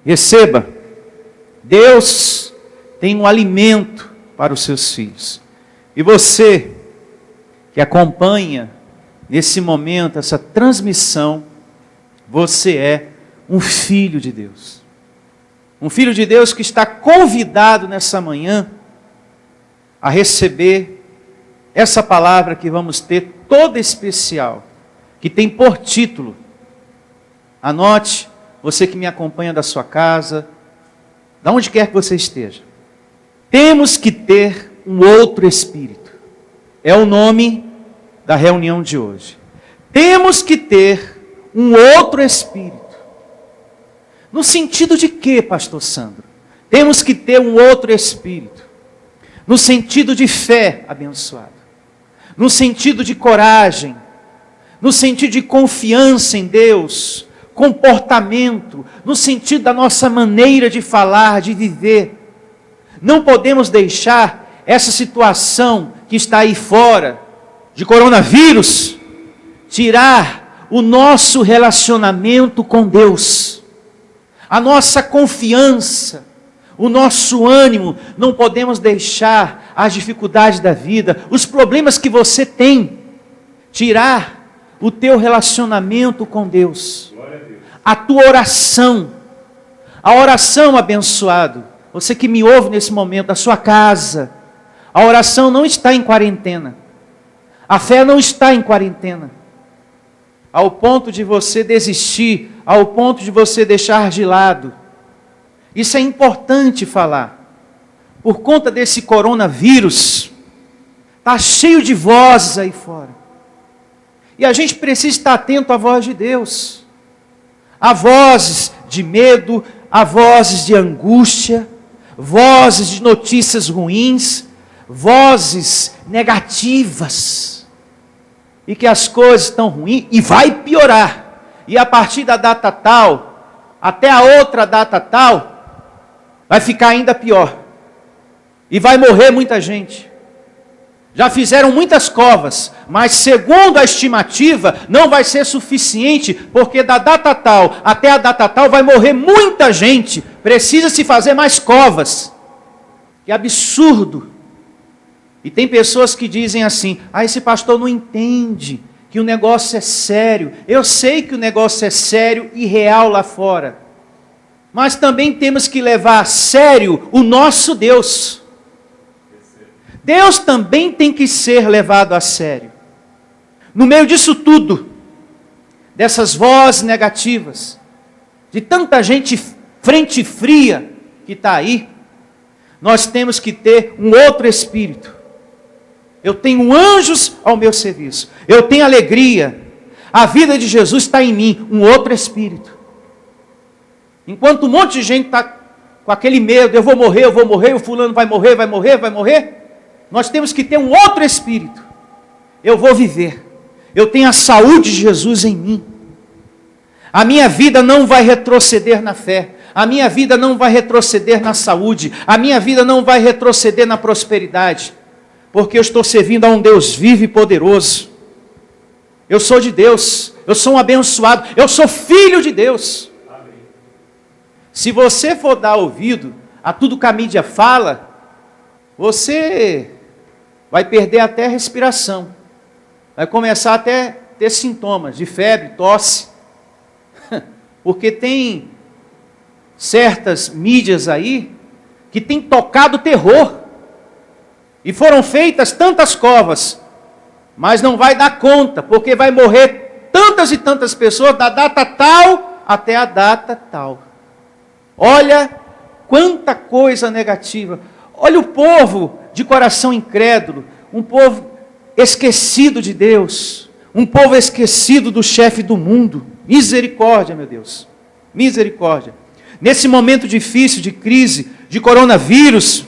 Receba. Deus tem um alimento para os seus filhos. E você que acompanha nesse momento essa transmissão, você é um filho de Deus. Um filho de Deus que está convidado nessa manhã a receber essa palavra que vamos ter toda especial, que tem por título, anote, você que me acompanha da sua casa, da onde quer que você esteja, temos que ter um outro espírito. É o nome da reunião de hoje. Temos que ter um outro espírito. No sentido de quê, pastor Sandro? Temos que ter um outro espírito. No sentido de fé, abençoado. No sentido de coragem. No sentido de confiança em Deus. Comportamento. No sentido da nossa maneira de falar, de viver. Não podemos deixar essa situação que está aí fora, de coronavírus, tirar o nosso relacionamento com Deus. A nossa confiança, o nosso ânimo. Não podemos deixar as dificuldades da vida, os problemas que você tem, tirar o teu relacionamento com Deus. A tua oração. A oração, abençoado. Você que me ouve nesse momento, da sua casa. A oração não está em quarentena. A fé não está em quarentena. Ao ponto de você desistir, ao ponto de você deixar de lado. Isso é importante falar. Por conta desse coronavírus, está cheio de vozes aí fora. E a gente precisa estar atento à voz de Deus. Há vozes de medo, há vozes de angústia, vozes de notícias ruins, vozes negativas. E que as coisas estão ruins e vai piorar. E a partir da data tal, até a outra data tal, vai ficar ainda pior. E vai morrer muita gente. Já fizeram muitas covas, mas segundo a estimativa, não vai ser suficiente, porque da data tal até a data tal vai morrer muita gente. Precisa se fazer mais covas. Que absurdo. E tem pessoas que dizem assim, esse pastor não entende que o negócio é sério. Eu sei que o negócio é sério e real lá fora. Mas também temos que levar a sério o nosso Deus. Deus também tem que ser levado a sério. No meio disso tudo, dessas vozes negativas, de tanta gente frente fria que está aí, nós temos que ter um outro espírito. Eu tenho anjos ao meu serviço. Eu tenho alegria. A vida de Jesus está em mim. Um outro espírito. Enquanto um monte de gente está com aquele medo, eu vou morrer, o fulano vai morrer. Nós temos que ter um outro espírito. Eu vou viver. Eu tenho a saúde de Jesus em mim. A minha vida não vai retroceder na fé. A minha vida não vai retroceder na saúde. A minha vida não vai retroceder na prosperidade. Porque eu estou servindo a um Deus vivo e poderoso. Eu sou de Deus. Eu sou um abençoado. Eu sou filho de Deus. Amém. Se você for dar ouvido a tudo que a mídia fala, você vai perder até a respiração. Vai começar até a ter sintomas de febre, tosse. Porque tem certas mídias aí que têm tocado terror. E foram feitas tantas covas, mas não vai dar conta, porque vai morrer tantas e tantas pessoas da data tal até a data tal. Olha quanta coisa negativa. Olha o povo de coração incrédulo, um povo esquecido de Deus, um povo esquecido do chefe do mundo. Misericórdia, meu Deus, misericórdia. Nesse momento difícil de crise, de coronavírus,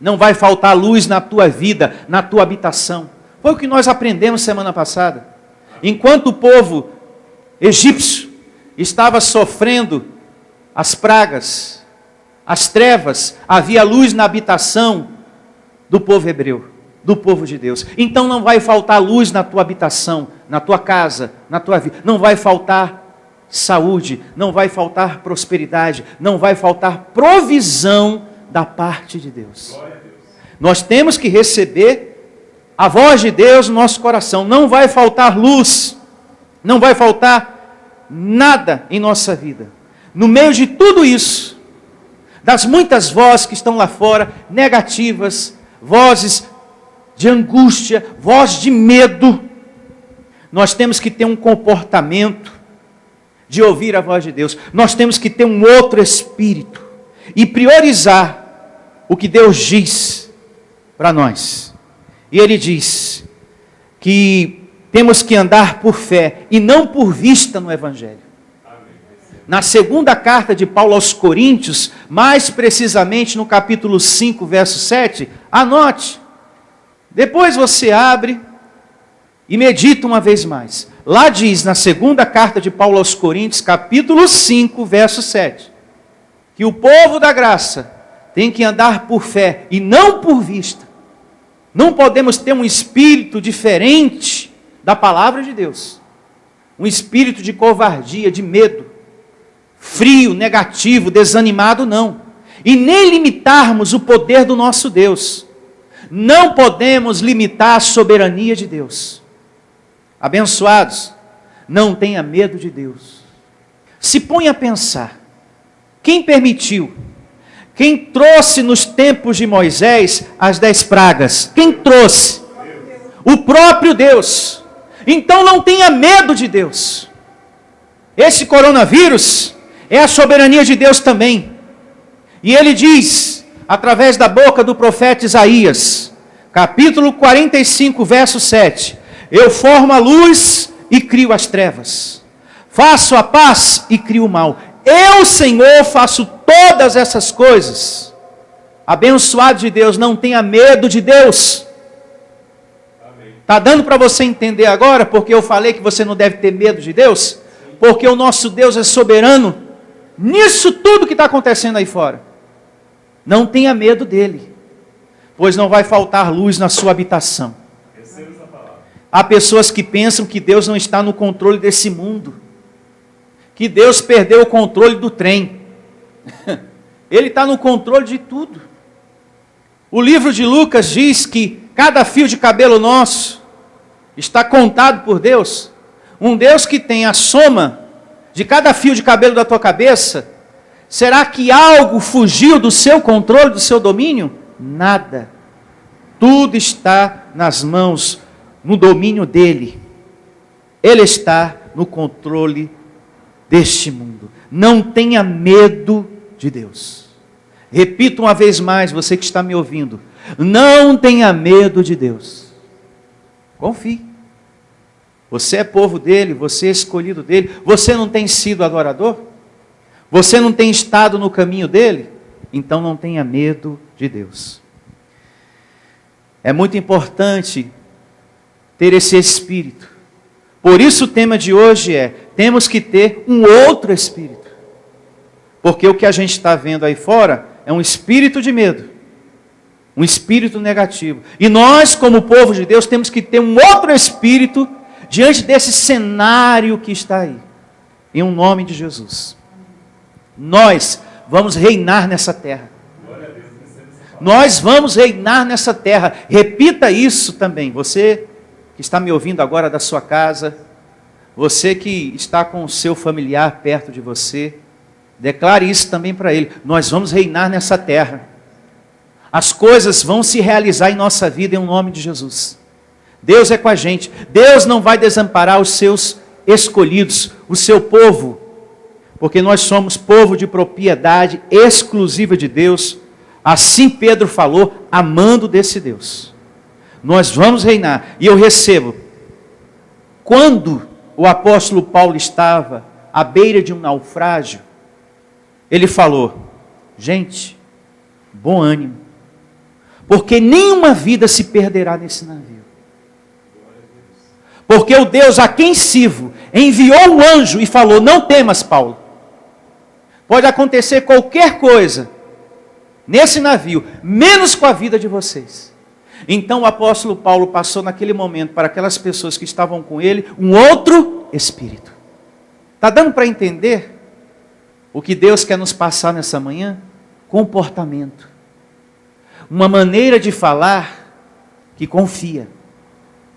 não vai faltar luz na tua vida, na tua habitação. Foi o que nós aprendemos semana passada. Enquanto o povo egípcio estava sofrendo as pragas, as trevas, havia luz na habitação do povo hebreu, do povo de Deus. Então não vai faltar luz na tua habitação, na tua casa, na tua vida. Não vai faltar, saúde, não vai faltar prosperidade, não vai faltar provisão da parte de Deus. Nós temos que receber a voz de Deus no nosso coração. Não vai faltar luz, não vai faltar nada em nossa vida. No meio de tudo isso, das muitas vozes que estão lá fora, negativas, vozes de angústia, vozes de medo, nós temos que ter um comportamento de ouvir a voz de Deus. Nós temos que ter um outro espírito e priorizar o que Deus diz para nós. E Ele diz que temos que andar por fé e não por vista no Evangelho. Na segunda carta de Paulo aos Coríntios, mais precisamente no capítulo 5, verso 7, anote. Depois você abre e medita uma vez mais. Lá diz, na segunda carta de Paulo aos Coríntios, capítulo 5, verso 7, que o povo da graça tem que andar por fé e não por vista. Não podemos ter um espírito diferente da palavra de Deus. Um espírito de covardia, de medo, frio, negativo, desanimado, não. E nem limitarmos o poder do nosso Deus. Não podemos limitar a soberania de Deus. Abençoados, não tenha medo de Deus. Se ponha a pensar, quem permitiu? Quem trouxe nos tempos de Moisés as 10 pragas? Quem trouxe? O próprio Deus. Então não tenha medo de Deus. Esse coronavírus é a soberania de Deus também. E Ele diz, através da boca do profeta Isaías, capítulo 45, verso 7, eu formo a luz e crio as trevas. Faço a paz e crio o mal. Eu, Senhor, faço todas essas coisas. Abençoado de Deus, não tenha medo de Deus. Está dando para você entender agora porque eu falei que você não deve ter medo de Deus? Porque o nosso Deus é soberano nisso tudo que está acontecendo aí fora. Não tenha medo dele, pois não vai faltar luz na sua habitação. Há pessoas que pensam que Deus não está no controle desse mundo, que Deus perdeu o controle do trem. Ele está no controle de tudo. O livro de Lucas diz que cada fio de cabelo nosso está contado por Deus. Um Deus que tem a soma de cada fio de cabelo da tua cabeça. Será que algo fugiu do seu controle, do seu domínio? Nada. Tudo está nas mãos, no domínio dele. Ele está no controle deste mundo. Não tenha medo de Deus. Repito uma vez mais, você que está me ouvindo. Não tenha medo de Deus. Confie. Você é povo dele, você é escolhido dele. Você não tem sido adorador? Você não tem estado no caminho dele? Então não tenha medo de Deus. É muito importante ter esse espírito. Por isso o tema de hoje é, temos que ter um outro espírito. Porque o que a gente está vendo aí fora é um espírito de medo. Um espírito negativo. E nós, como povo de Deus, temos que ter um outro espírito diante desse cenário que está aí. Em um nome de Jesus. Nós vamos reinar nessa terra. Nós vamos reinar nessa terra. Repita isso também. Você que está me ouvindo agora da sua casa, você que está com o seu familiar perto de você, declare isso também para ele. Nós vamos reinar nessa terra. As coisas vão se realizar em nossa vida em um nome de Jesus. Deus é com a gente. Deus não vai desamparar os seus escolhidos, o seu povo, porque nós somos povo de propriedade exclusiva de Deus. Assim Pedro falou, amando desse Deus. Nós vamos reinar. E eu recebo. Quando o apóstolo Paulo estava à beira de um naufrágio, ele falou, gente, bom ânimo, porque nenhuma vida se perderá nesse navio. Porque o Deus a quem sirvo enviou um anjo e falou, não temas, Paulo. Pode acontecer qualquer coisa nesse navio, menos com a vida de vocês. Então o apóstolo Paulo passou naquele momento para aquelas pessoas que estavam com ele um outro espírito. Está dando para entender o que Deus quer nos passar nessa manhã? Comportamento. Uma maneira de falar que confia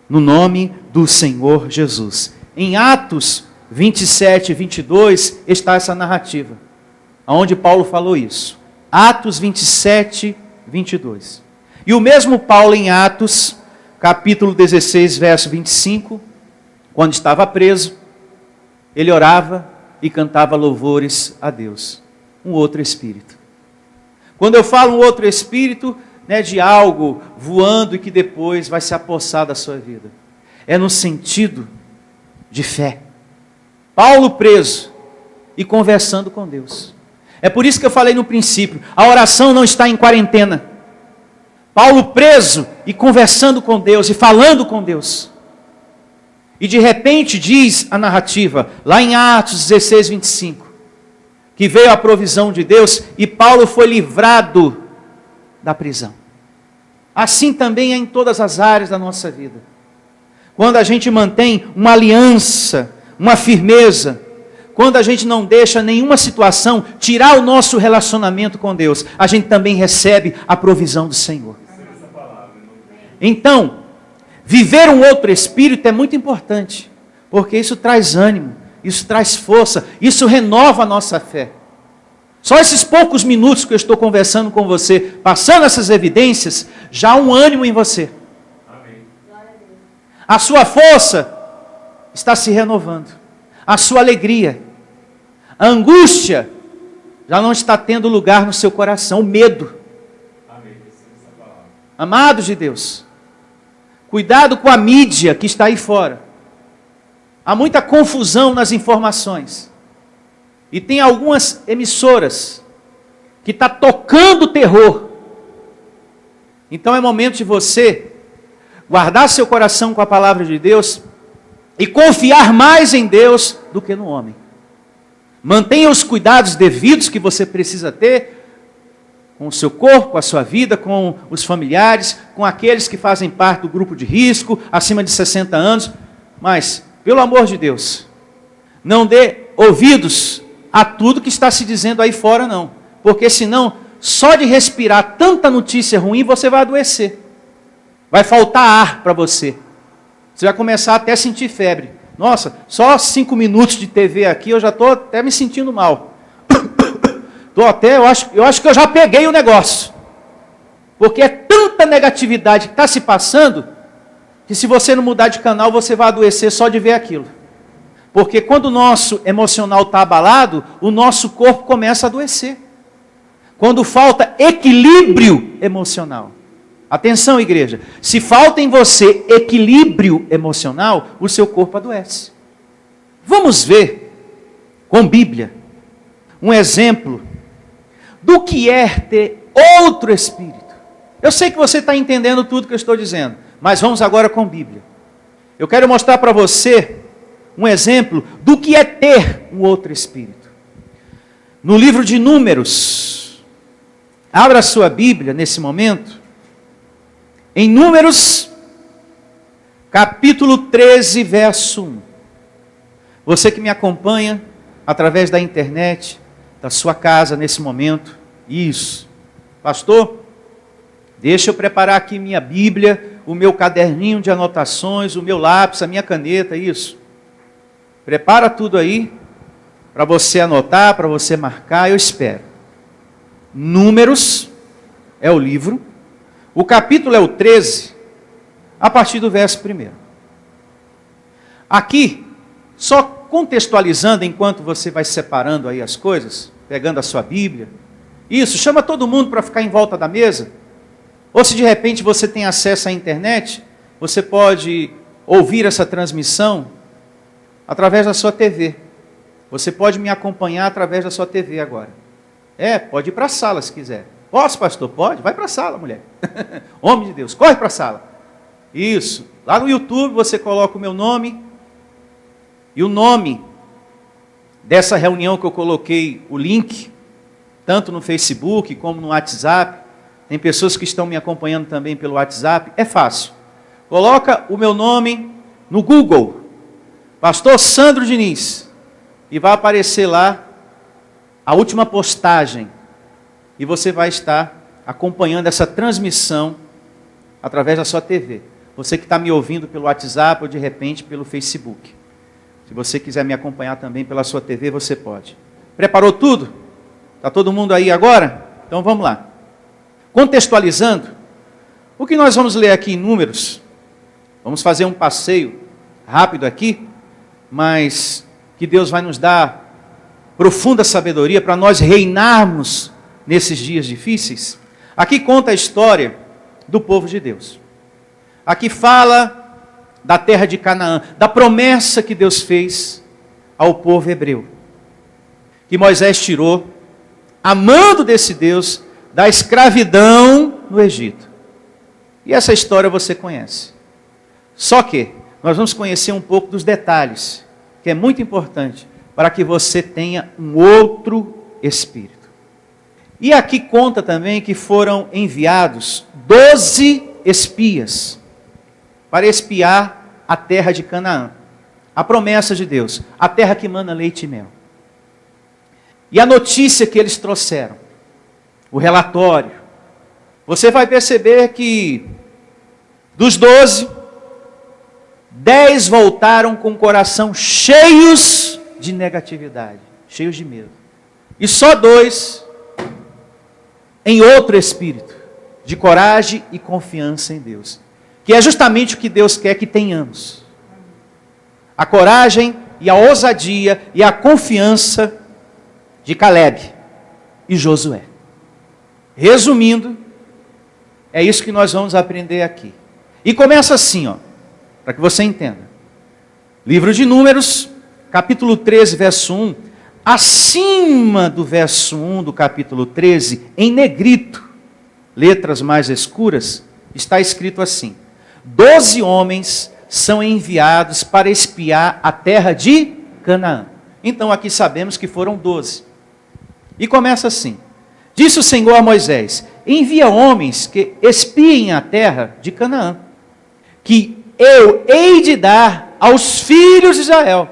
no nome do Senhor Jesus. Em Atos 27 e 22 está essa narrativa, onde Paulo falou isso. Atos 27, 22. E o mesmo Paulo em Atos, capítulo 16, verso 25, quando estava preso, ele orava e cantava louvores a Deus. Um outro espírito. Quando eu falo um outro espírito, de algo voando e que depois vai se apossar da sua vida, é no sentido de fé. Paulo preso e conversando com Deus. É por isso que eu falei no princípio, a oração não está em quarentena. Paulo preso e conversando com Deus e falando com Deus. E de repente diz a narrativa, lá em Atos 16, 25, que veio a provisão de Deus e Paulo foi livrado da prisão. Assim também é em todas as áreas da nossa vida. Quando a gente mantém uma aliança, uma firmeza, quando a gente não deixa nenhuma situação tirar o nosso relacionamento com Deus, a gente também recebe a provisão do Senhor. Então, viver um outro espírito é muito importante, porque isso traz ânimo, isso traz força, isso renova a nossa fé. Só esses poucos minutos que eu estou conversando com você, passando essas evidências, já há um ânimo em você. Amém. A sua força está se renovando, a sua alegria, a angústia já não está tendo lugar no seu coração, o medo. Amém. Amados de Deus, cuidado com a mídia que está aí fora. Há muita confusão nas informações. E tem algumas emissoras que estão tocando terror. Então é momento de você guardar seu coração com a palavra de Deus e confiar mais em Deus do que no homem. Mantenha os cuidados devidos que você precisa ter com o seu corpo, com a sua vida, com os familiares, com aqueles que fazem parte do grupo de risco, acima de 60 anos. Mas, pelo amor de Deus, não dê ouvidos a tudo que está se dizendo aí fora, não. Porque senão, só de respirar tanta notícia ruim, você vai adoecer. Vai faltar ar para você. Você vai começar até a sentir febre. Nossa, só 5 minutos de TV aqui, eu já estou até me sentindo mal. Eu acho que eu já peguei o negócio. Porque é tanta negatividade que está se passando, que se você não mudar de canal, você vai adoecer só de ver aquilo. Porque quando o nosso emocional está abalado, o nosso corpo começa a adoecer. Quando falta equilíbrio emocional. Atenção, igreja. Se falta em você equilíbrio emocional, o seu corpo adoece. Vamos ver, com Bíblia, um exemplo do que é ter outro espírito. Eu sei que você está entendendo tudo que eu estou dizendo, mas vamos agora com Bíblia. Eu quero mostrar para você um exemplo do que é ter um outro espírito. No livro de Números, abra a sua Bíblia nesse momento, em Números, capítulo 13, verso 1. Você que me acompanha através da internet, da sua casa nesse momento, isso. Pastor, deixa eu preparar aqui minha Bíblia, o meu caderninho de anotações, o meu lápis, a minha caneta, isso. Prepara tudo aí, para você anotar, para você marcar, eu espero. Números é o livro, o capítulo é o 13, a partir do verso 1. Aqui, só contextualizando enquanto você vai separando aí as coisas, pegando a sua Bíblia, isso, chama todo mundo para ficar em volta da mesa, ou se de repente você tem acesso à internet, você pode ouvir essa transmissão através da sua TV. Você pode me acompanhar através da sua TV agora. Pode ir para a sala se quiser. Posso, pastor? Pode? Vai para a sala, mulher. Homem de Deus, corre para a sala. Isso. Lá no YouTube você coloca o meu nome e o nome dessa reunião que eu coloquei, o link, tanto no Facebook como no WhatsApp. Tem pessoas que estão me acompanhando também pelo WhatsApp. É fácil. Coloca o meu nome no Google. Pastor Sandro Diniz. e vai aparecer lá a última postagem. E você vai estar acompanhando essa transmissão através da sua TV. Você que está me ouvindo pelo WhatsApp ou de repente pelo Facebook. Se você quiser me acompanhar também pela sua TV, você pode. Preparou tudo? Está todo mundo aí agora? Então vamos lá. Contextualizando, o que nós vamos ler aqui em Números, vamos fazer um passeio rápido aqui, mas que Deus vai nos dar profunda sabedoria para nós reinarmos nesses dias difíceis. Aqui conta a história do povo de Deus. Aqui fala da terra de Canaã, da promessa que Deus fez ao povo hebreu, que Moisés tirou, amando desse Deus, da escravidão no Egito. E essa história você conhece. Só que nós vamos conhecer um pouco dos detalhes, que é muito importante, para que você tenha um outro espírito. E aqui conta também que foram enviados 12 espias para espiar a terra de Canaã. A promessa de Deus, a terra que mana leite e mel. E a notícia que eles trouxeram, o relatório, você vai perceber que dos 12, 10 voltaram com o coração cheios de negatividade, cheios de medo. E só 2 em outro espírito, de coragem e confiança em Deus. Que é justamente o que Deus quer que tenhamos. A coragem e a ousadia e a confiança de Caleb e Josué. Resumindo, é isso que nós vamos aprender aqui. E começa assim, para que você entenda. Livro de Números, capítulo 13, verso 1. Acima do verso 1 do capítulo 13, em negrito, letras mais escuras, está escrito assim: 12 homens são enviados para espiar a terra de Canaã. Então aqui sabemos que foram 12. E começa assim: disse o Senhor a Moisés: envia homens que espiem a terra de Canaã, que eu hei de dar aos filhos de Israel.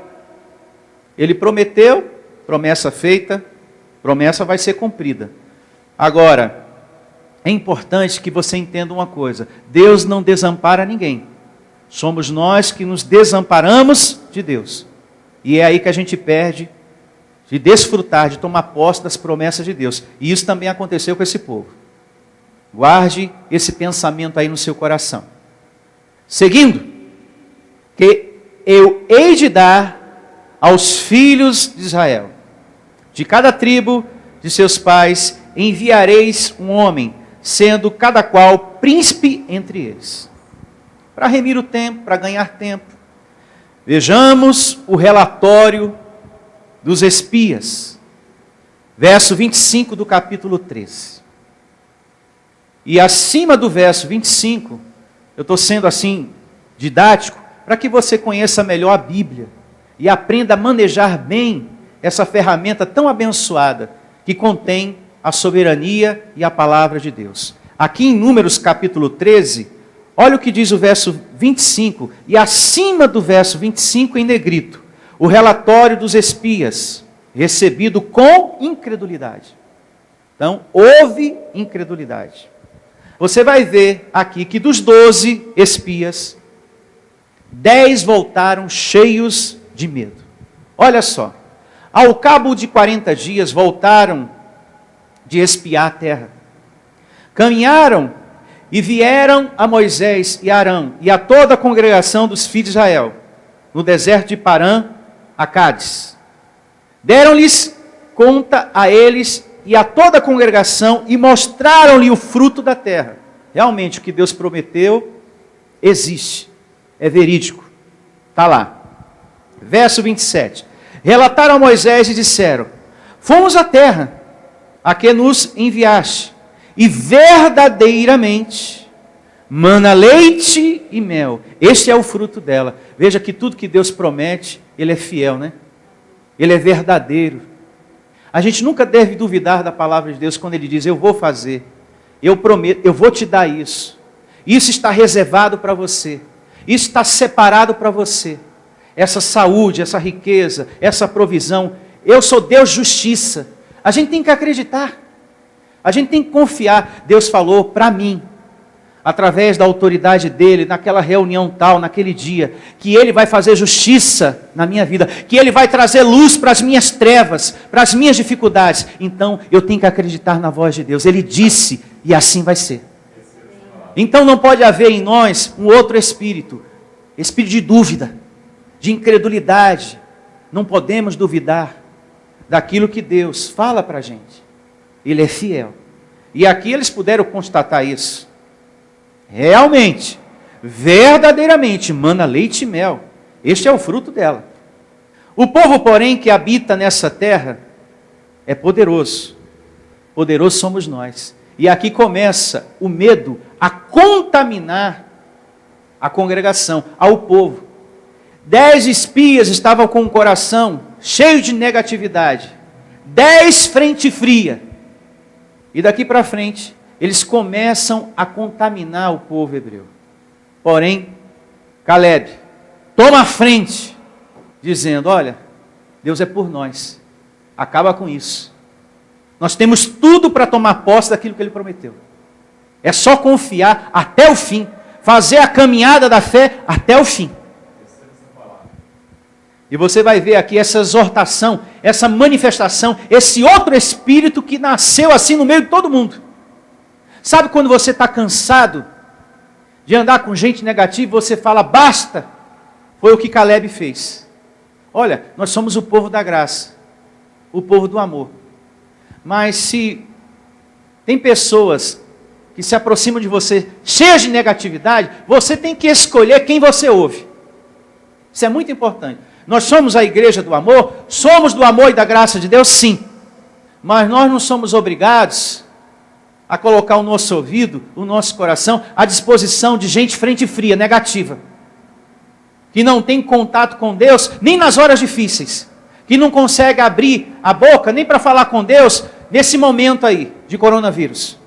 Ele prometeu, promessa feita, promessa vai ser cumprida. Agora, é importante que você entenda uma coisa: Deus não desampara ninguém. Somos nós que nos desamparamos de Deus. E é aí que a gente perde de desfrutar, de tomar posse das promessas de Deus. E isso também aconteceu com esse povo. Guarde esse pensamento aí no seu coração. Seguindo, que eu hei de dar aos filhos de Israel, de cada tribo de seus pais, enviareis um homem, sendo cada qual príncipe entre eles. Para remir o tempo, para ganhar tempo, vejamos o relatório dos espias. Verso 25 do capítulo 13. E acima do verso 25, eu estou sendo assim didático, para que você conheça melhor a Bíblia e aprenda a manejar bem essa ferramenta tão abençoada que contém a soberania e a palavra de Deus. Aqui em Números capítulo 13, olha o que diz o verso 25, e acima do verso 25 em negrito, o relatório dos espias, recebido com incredulidade. Então, houve incredulidade. Você vai ver aqui que dos 12 espias, 10 voltaram cheios de medo. Olha só, ao cabo de 40 dias voltaram de espiar a terra. Caminharam e vieram a Moisés e Arão e a toda a congregação dos filhos de Israel, no deserto de Parã, a Cádiz. Deram-lhes conta a eles e a toda a congregação e mostraram-lhe o fruto da terra. Realmente o que Deus prometeu existe, é verídico, está lá. Verso 27. Relataram a Moisés e disseram: fomos à terra a que nos enviaste, e verdadeiramente mana leite e mel. Este é o fruto dela. Veja que tudo que Deus promete, Ele é fiel, né? Ele é verdadeiro. A gente nunca deve duvidar da palavra de Deus quando Ele diz: eu vou fazer, eu prometo, eu vou te dar isso. Isso está reservado para você. Isso está separado para você. essa saúde, essa riqueza, essa provisão. Eu sou Deus justiça. A gente tem que acreditar. A gente tem que confiar. Deus falou para mim, através da autoridade dele, naquela reunião tal, naquele dia, que ele vai fazer justiça na minha vida, que ele vai trazer luz para as minhas trevas, para as minhas dificuldades. Então, eu tenho que acreditar na voz de Deus. Ele disse, e assim vai ser. Então, não pode haver em nós um outro espírito de dúvida, de incredulidade. Não podemos duvidar daquilo que Deus fala para a gente. Ele é fiel. E aqui eles puderam constatar isso. Realmente, verdadeiramente, mana leite e mel. Este é o fruto dela. O povo, porém, que habita nessa terra é poderoso. Poderoso somos nós. E aqui começa o medo a contaminar a congregação, ao povo. 10 espias estavam com o coração cheio de negatividade. 10 frente fria. E daqui para frente, eles começam a contaminar o povo hebreu. Porém, Caleb toma a frente, dizendo, olha, Deus é por nós. Acaba com isso. Nós temos tudo para tomar posse daquilo que ele prometeu. É só confiar até o fim. Fazer a caminhada da fé até o fim. E você vai ver aqui essa exortação, essa manifestação, esse outro espírito que nasceu assim no meio de todo mundo. Sabe quando você está cansado de andar com gente negativa, você fala, basta. Foi o que Caleb fez. Olha, nós somos o povo da graça, o povo do amor. Mas se tem pessoas que se aproximam de você cheias de negatividade, você tem que escolher quem você ouve. Isso é muito importante. Nós somos a igreja do amor, somos do amor e da graça de Deus, sim. Mas nós não somos obrigados a colocar o nosso ouvido, o nosso coração, à disposição de gente frente fria, negativa. Que não tem contato com Deus, nem nas horas difíceis. Que não consegue abrir a boca, nem para falar com Deus, nesse momento aí, de coronavírus.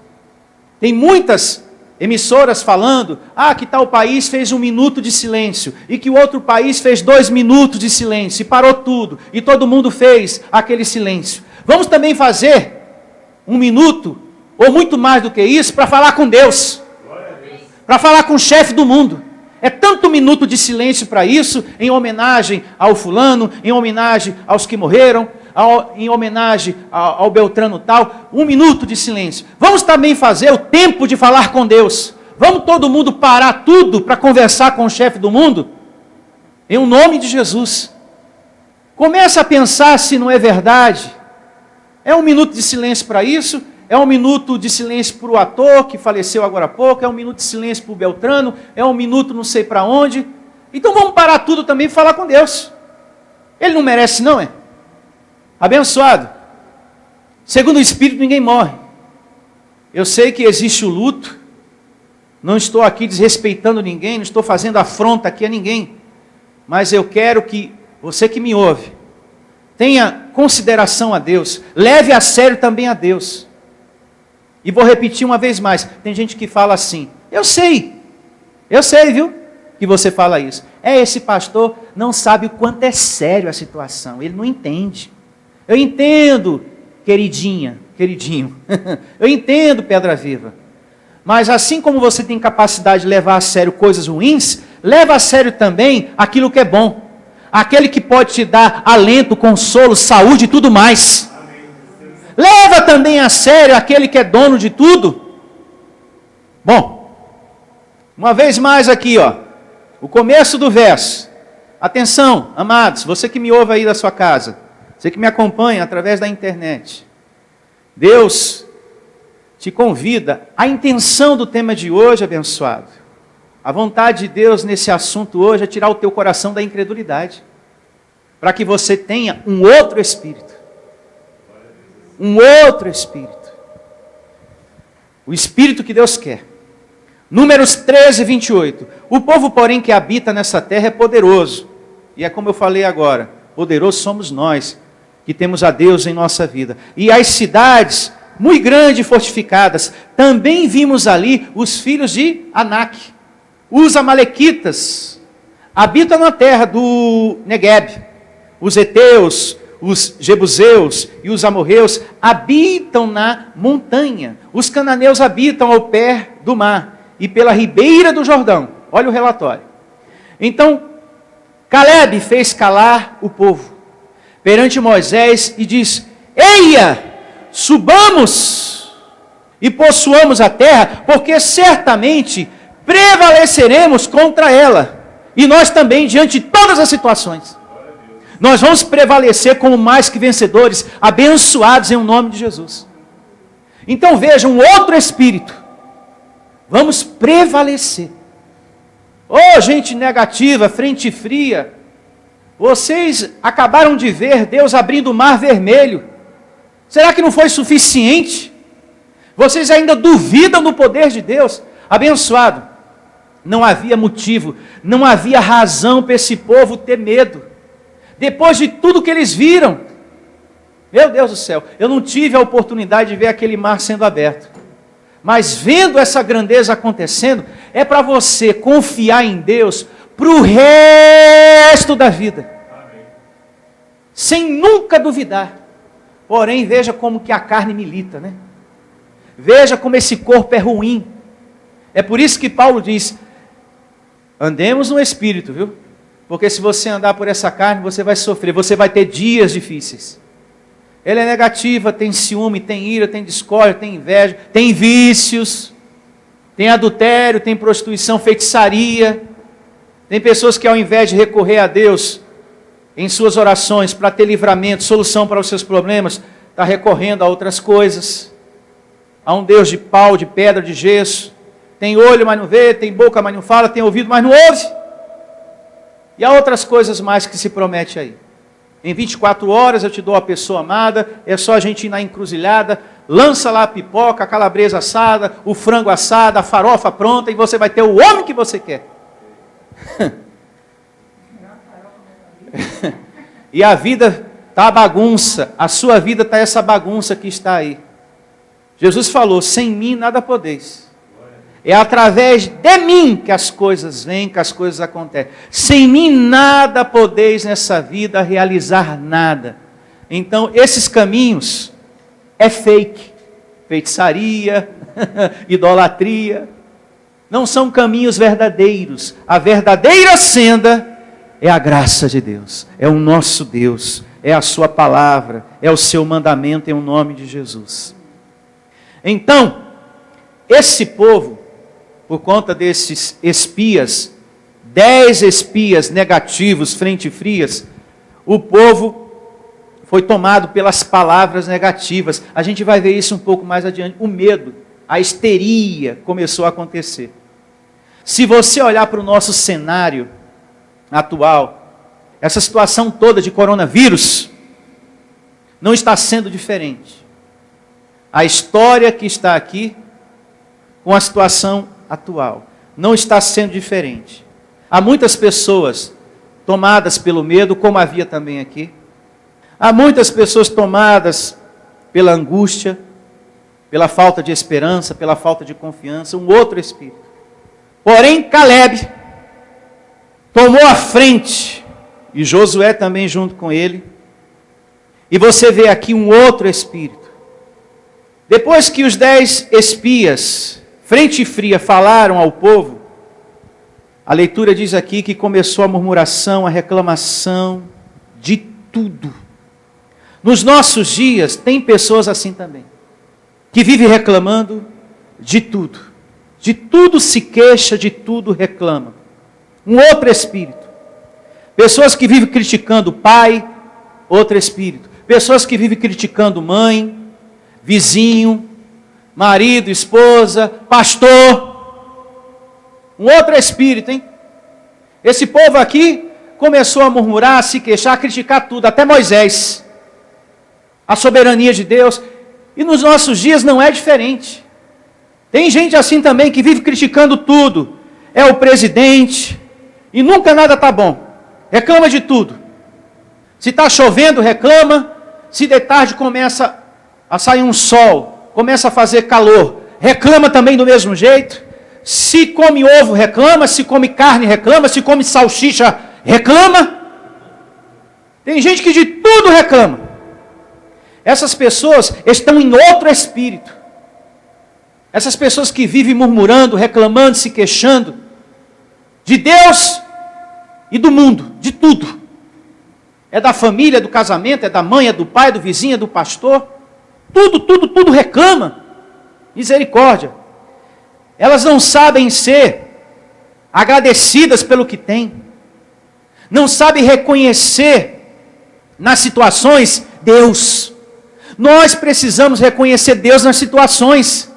Tem muitas emissoras falando, que tal país fez 1 minuto de silêncio, e que o outro país fez 2 minutos de silêncio, e parou tudo, e todo mundo fez aquele silêncio. Vamos também fazer 1 minuto, ou muito mais do que isso, para falar com Deus, para falar com o chefe do mundo. É tanto minuto de silêncio para isso, em homenagem ao fulano, em homenagem aos que morreram, em homenagem ao Beltrano tal, 1 minuto de silêncio. Vamos também fazer o tempo de falar com Deus. Vamos todo mundo parar tudo para conversar com o chefe do mundo? Em o nome de Jesus. Começa a pensar se não é verdade. É 1 minuto de silêncio para isso? É 1 minuto de silêncio para o ator que faleceu agora há pouco? É 1 minuto de silêncio para o Beltrano? É 1 minuto não sei para onde? Então vamos parar tudo também e falar com Deus. Ele não merece não, é? Abençoado. Segundo o Espírito, ninguém morre. Eu sei que existe o luto. Não estou aqui desrespeitando ninguém, não estou fazendo afronta aqui a ninguém. Mas eu quero que você que me ouve, tenha consideração a Deus. Leve a sério também a Deus. E vou repetir uma vez mais. Tem gente que fala assim, eu sei, viu, que você fala isso. Esse pastor não sabe o quanto é sério a situação. Ele não entende. Eu entendo, queridinho. Eu entendo, pedra viva. Mas assim como você tem capacidade de levar a sério coisas ruins, leva a sério também aquilo que é bom. Aquele que pode te dar alento, consolo, saúde e tudo mais. Leva também a sério aquele que é dono de tudo. Bom, uma vez mais aqui, o começo do verso. Atenção, amados, você que me ouve aí da sua casa. Você que me acompanha através da internet. Deus te convida. A intenção do tema de hoje, abençoado. A vontade de Deus nesse assunto hoje é tirar o teu coração da incredulidade. Para que você tenha um outro espírito. Um outro espírito. O espírito que Deus quer. Números 13, 28. O povo, porém, que habita nessa terra é poderoso. E é como eu falei agora. Poderoso somos nós, que temos a Deus em nossa vida. E as cidades, muito grandes e fortificadas, também vimos ali os filhos de Anak, os amalequitas. habitam na terra do Negueb. Os heteus, os jebuseus e os amorreus habitam na montanha. Os cananeus habitam ao pé do mar e pela ribeira do Jordão. Olha o relatório. Então, Calebe fez calar o povo perante Moisés e diz: eia, subamos e possuamos a terra, porque certamente prevaleceremos contra ela, e nós também diante de todas as situações. Nós vamos prevalecer como mais que vencedores, abençoados em nome de Jesus. Então veja, um outro espírito. Vamos prevalecer. Oh, gente negativa, frente fria. Vocês acabaram de ver Deus abrindo o mar vermelho. Será que não foi suficiente? Vocês ainda duvidam do poder de Deus? Abençoado. Não havia motivo, não havia razão para esse povo ter medo. Depois de tudo que eles viram, meu Deus do céu, eu não tive a oportunidade de ver aquele mar sendo aberto. Mas vendo essa grandeza acontecendo, é para você confiar em Deus para o resto da vida. Amém. Sem nunca duvidar. Porém, veja como que a carne milita, né? Veja como esse corpo é ruim. É por isso que Paulo diz, andemos no Espírito, viu? Porque se você andar por essa carne, você vai sofrer, você vai ter dias difíceis. Ela é negativa, tem ciúme, tem ira, tem discórdia, tem inveja, tem vícios, tem adultério, tem prostituição, feitiçaria. Tem pessoas que ao invés de recorrer a Deus em suas orações para ter livramento, solução para os seus problemas, está recorrendo a outras coisas. A um Deus de pau, de pedra, de gesso. Tem olho, mas não vê, tem boca, mas não fala, tem ouvido, mas não ouve. E há outras coisas mais que se promete aí. Em 24 horas eu te dou a pessoa amada, é só a gente ir na encruzilhada, lança lá a pipoca, a calabresa assada, o frango assado, a farofa pronta, e você vai ter o homem que você quer. E a vida está a bagunça, a sua vida está essa bagunça que está aí. Jesus falou, sem mim nada podeis. É através de mim que as coisas vêm, que as coisas acontecem. Sem mim nada podeis nessa vida realizar nada. Então, esses caminhos é fake. Feitiçaria, idolatria. Não são caminhos verdadeiros. A verdadeira senda é a graça de Deus. É o nosso Deus. É a sua palavra. É o seu mandamento em nome de Jesus. Então, esse povo, por conta desses espias, 10 espias negativos, frente frias, o povo foi tomado pelas palavras negativas. A gente vai ver isso um pouco mais adiante. O medo, a histeria começou a acontecer. Se você olhar para o nosso cenário atual, essa situação toda de coronavírus não está sendo diferente. A história que está aqui, com a situação atual, não está sendo diferente. Há muitas pessoas tomadas pelo medo, como havia também aqui. Há muitas pessoas tomadas pela angústia, pela falta de esperança, pela falta de confiança, um outro espírito. Porém, Calebe tomou a frente, e Josué também junto com ele, e você vê aqui um outro espírito. Depois que os 10 espias, frente fria, falaram ao povo, a leitura diz aqui que começou a murmuração, a reclamação de tudo. Nos nossos dias, tem pessoas assim também, que vivem reclamando de tudo. De tudo se queixa, de tudo reclama. Um outro espírito. Pessoas que vivem criticando o pai, outro espírito. Pessoas que vivem criticando mãe, vizinho, marido, esposa, pastor. Um outro espírito, hein? Esse povo aqui começou a murmurar, a se queixar, a criticar tudo, até Moisés. A soberania de Deus. E nos nossos dias não é diferente. Tem gente assim também que vive criticando tudo. É o presidente. E nunca nada está bom. Reclama de tudo. Se está chovendo, reclama. Se de tarde começa a sair um sol, começa a fazer calor, reclama também do mesmo jeito. Se come ovo, reclama. Se come carne, reclama. Se come salsicha, reclama. Tem gente que de tudo reclama. Essas pessoas estão em outro espírito. Essas pessoas que vivem murmurando, reclamando, se queixando de Deus e do mundo, de tudo. É da família, do casamento, é da mãe, é do pai, é do vizinho, é do pastor. Tudo reclama. Misericórdia. Elas não sabem ser agradecidas pelo que têm. Não sabem reconhecer nas situações Deus. Nós precisamos reconhecer Deus nas situações.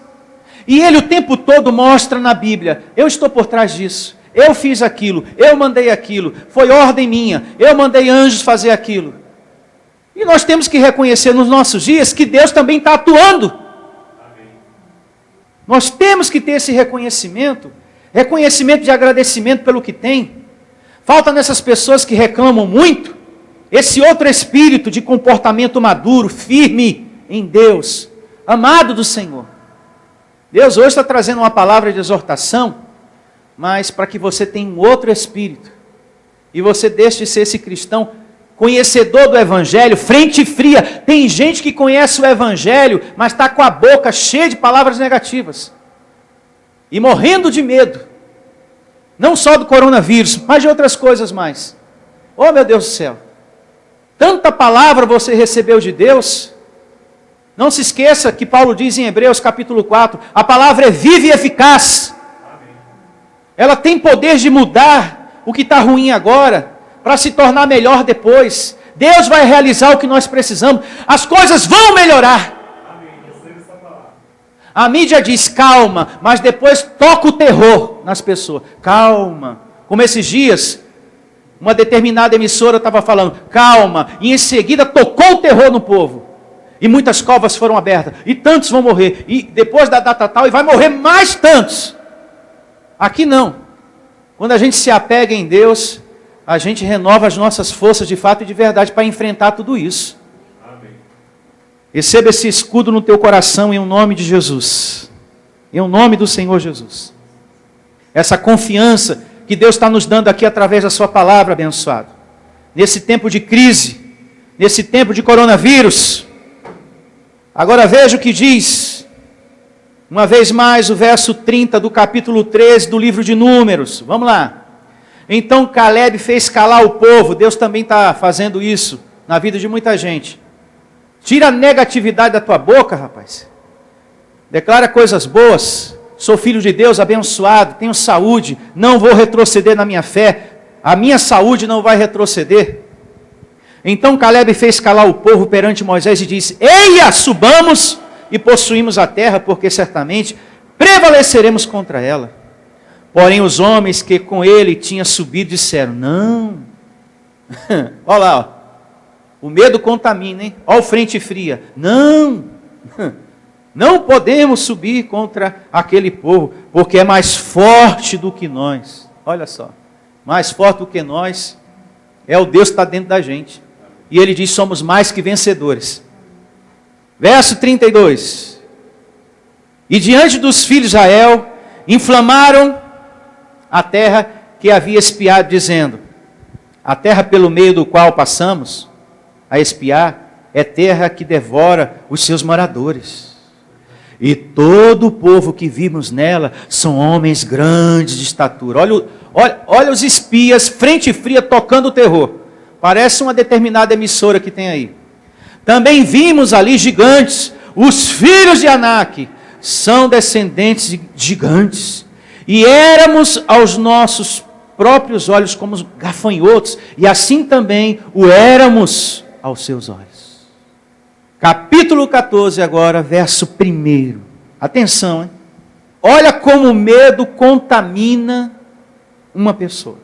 E Ele o tempo todo mostra na Bíblia: eu estou por trás disso. Eu fiz aquilo, eu mandei aquilo, foi ordem minha, eu mandei anjos fazer aquilo. E nós temos que reconhecer nos nossos dias que Deus também está atuando. Amém. Nós temos que ter esse reconhecimento de agradecimento pelo que tem. Falta nessas pessoas que reclamam muito, esse outro espírito de comportamento maduro, firme em Deus, amado do Senhor. Deus hoje está trazendo uma palavra de exortação, mas para que você tenha um outro espírito, e você deixe de ser esse cristão conhecedor do Evangelho, frente fria. Tem gente que conhece o Evangelho, mas está com a boca cheia de palavras negativas, e morrendo de medo, não só do coronavírus, mas de outras coisas mais. Oh meu Deus do céu, tanta palavra você recebeu de Deus. Não se esqueça que Paulo diz em Hebreus capítulo 4, a palavra é viva e eficaz. Ela tem poder de mudar o que está ruim agora, para se tornar melhor depois. Deus vai realizar o que nós precisamos. As coisas vão melhorar. A mídia diz calma, mas depois toca o terror nas pessoas. Calma. Como esses dias, uma determinada emissora estava falando, calma. E em seguida tocou o terror no povo. E muitas covas foram abertas. E tantos vão morrer. E depois da data tal, e vai morrer mais tantos. Aqui não. Quando a gente se apega em Deus, a gente renova as nossas forças de fato e de verdade para enfrentar tudo isso. Amém. Receba esse escudo no teu coração em nome de Jesus. Em nome do Senhor Jesus. Essa confiança que Deus está nos dando aqui através da sua palavra, abençoado. Nesse tempo de crise, nesse tempo de coronavírus. Agora veja o que diz. Uma vez mais, o verso 30 do capítulo 13 do livro de Números. Vamos lá. Então Caleb fez calar o povo. Deus também está fazendo isso na vida de muita gente. Tira a negatividade da tua boca, rapaz. Declara coisas boas. Sou filho de Deus, abençoado, tenho saúde. Não vou retroceder na minha fé. A minha saúde não vai retroceder. Então Caleb fez calar o povo perante Moisés e disse: eia, subamos e possuímos a terra, porque certamente prevaleceremos contra ela. Porém os homens que com ele tinham subido disseram: não. Olha lá, ó. O medo contamina, hein? Olha o frente fria. Não. Não podemos subir contra aquele povo, porque é mais forte do que nós. Olha só. Mais forte do que nós é o Deus que está dentro da gente. E ele diz: somos mais que vencedores. Verso 32. E diante dos filhos de Israel, inflamaram a terra que havia espiado, dizendo: a terra pelo meio do qual passamos a espiar é terra que devora os seus moradores. E todo o povo que vimos nela são homens grandes de estatura. Olha os espias, frente fria, tocando o terror. Parece uma determinada emissora que tem aí. Também vimos ali gigantes, os filhos de Anak, são descendentes de gigantes. E éramos aos nossos próprios olhos como gafanhotos, e assim também o éramos aos seus olhos. Capítulo 14 agora, verso 1. Atenção, hein? Olha como o medo contamina uma pessoa.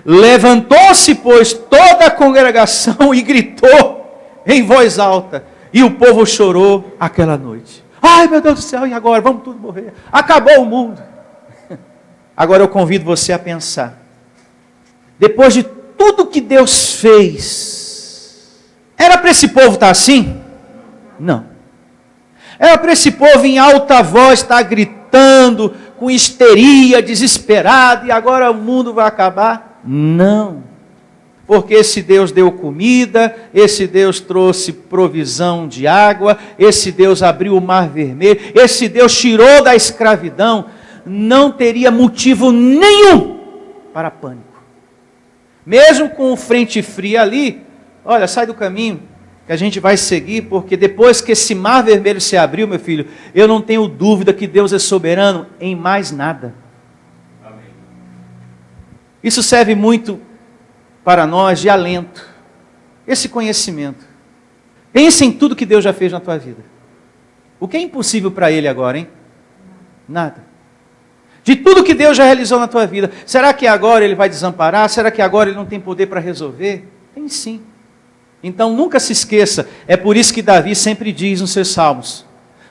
Levantou-se, pois, toda a congregação e gritou em voz alta, e o povo chorou aquela noite. Ai, meu Deus do céu, e agora? Vamos tudo morrer. Acabou o mundo. Agora eu convido você a pensar. Depois de tudo que Deus fez, era para esse povo estar assim? Não. Era para esse povo em alta voz estar gritando, com histeria, desesperado, e agora o mundo vai acabar. Não. Porque esse Deus deu comida, esse Deus trouxe provisão de água, esse Deus abriu o mar vermelho, esse Deus tirou da escravidão, não teria motivo nenhum para pânico. Mesmo com o frente fria ali, olha, sai do caminho que a gente vai seguir, porque depois que esse mar vermelho se abriu, meu filho, eu não tenho dúvida que Deus é soberano em mais nada. Amém. Isso serve muito para nós de alento, esse conhecimento. Pense em tudo que Deus já fez na tua vida. O que é impossível para Ele agora, hein? Nada. De tudo que Deus já realizou na tua vida, será que agora Ele vai desamparar? Será que agora Ele não tem poder para resolver? Tem sim. Então nunca se esqueça, é por isso que Davi sempre diz nos seus salmos,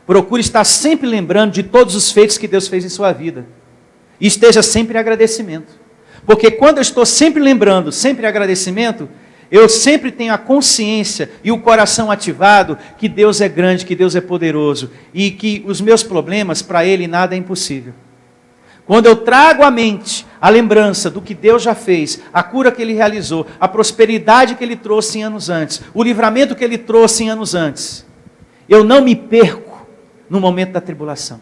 procure estar sempre lembrando de todos os feitos que Deus fez em sua vida. E esteja sempre em agradecimento. Porque quando eu estou sempre lembrando, sempre em agradecimento, eu sempre tenho a consciência e o coração ativado que Deus é grande, que Deus é poderoso e que os meus problemas, para Ele, nada é impossível. Quando eu trago à mente a lembrança do que Deus já fez, a cura que Ele realizou, a prosperidade que Ele trouxe em anos antes, o livramento que Ele trouxe em anos antes, eu não me perco no momento da tribulação.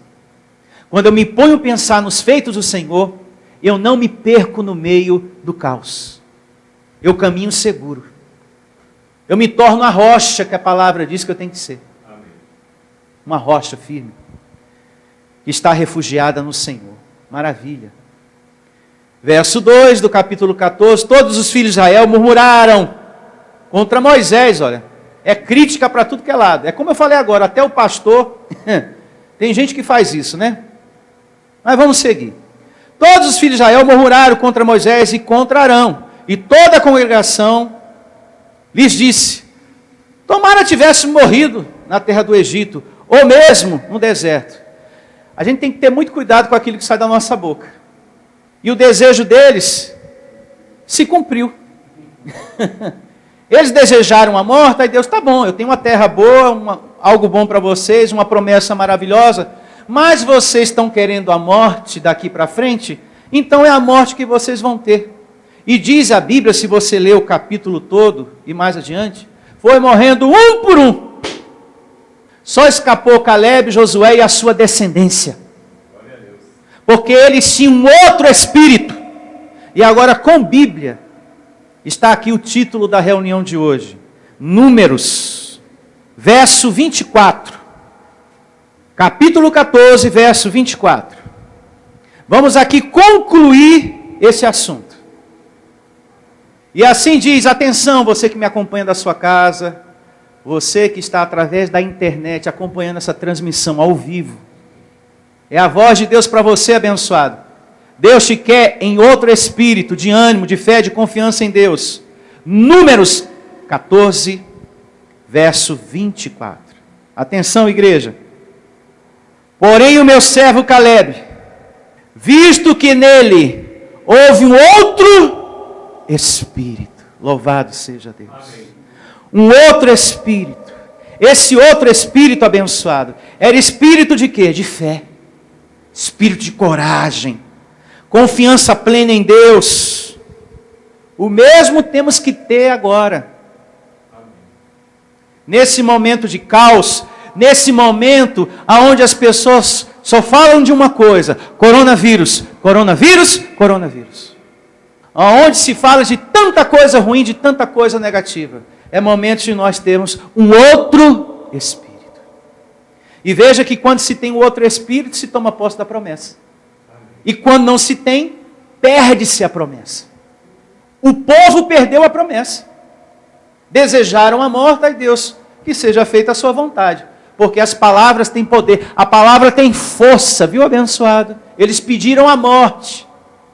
Quando eu me ponho a pensar nos feitos do Senhor, eu não me perco no meio do caos. Eu caminho seguro. Eu me torno a rocha que a palavra diz que eu tenho que ser. Amém. Uma rocha firme, que está refugiada no Senhor. Maravilha. Verso 2 do capítulo 14, todos os filhos de Israel murmuraram contra Moisés, olha. É crítica para tudo que é lado. É como eu falei agora, até o pastor, tem gente que faz isso, né? Mas vamos seguir. Todos os filhos de Israel murmuraram contra Moisés e contra Arão. E toda a congregação lhes disse, tomara tivéssemos morrido na terra do Egito, ou mesmo no deserto. A gente tem que ter muito cuidado com aquilo que sai da nossa boca. E o desejo deles se cumpriu. Eles desejaram a morte, aí Deus, tá bom, eu tenho uma terra boa, algo bom para vocês, uma promessa maravilhosa, mas vocês estão querendo a morte daqui para frente, então é a morte que vocês vão ter. E diz a Bíblia, se você ler o capítulo todo e mais adiante, foi morrendo um por um. Só escapou Caleb, Josué e a sua descendência. Porque eles tinham um outro espírito. E agora com Bíblia, está aqui o título da reunião de hoje. Números, verso 24. Capítulo 14, verso 24. Vamos aqui concluir esse assunto. E assim diz, atenção, você que me acompanha da sua casa, você que está através da internet acompanhando essa transmissão ao vivo. É a voz de Deus para você, abençoado. Deus te quer em outro espírito, de ânimo, de fé, de confiança em Deus. Números 14, verso 24. Atenção, igreja. Porém o meu servo Caleb, visto que nele houve um outro espírito, louvado seja Deus. Amém. Um outro espírito. Esse outro espírito abençoado, era espírito de quê? De fé. Espírito de coragem. Confiança plena em Deus. O mesmo temos que ter agora. Amém. Nesse momento de caos, nesse momento onde as pessoas só falam de uma coisa, coronavírus, coronavírus, coronavírus. Onde se fala de tanta coisa ruim, de tanta coisa negativa. É momento de nós termos um outro espírito. E veja que quando se tem um outro espírito, se toma posse da promessa. E quando não se tem, perde-se a promessa. O povo perdeu a promessa. Desejaram a morte, ai Deus, que seja feita a sua vontade. Porque as palavras têm poder, a palavra tem força, viu, abençoado? Eles pediram a morte.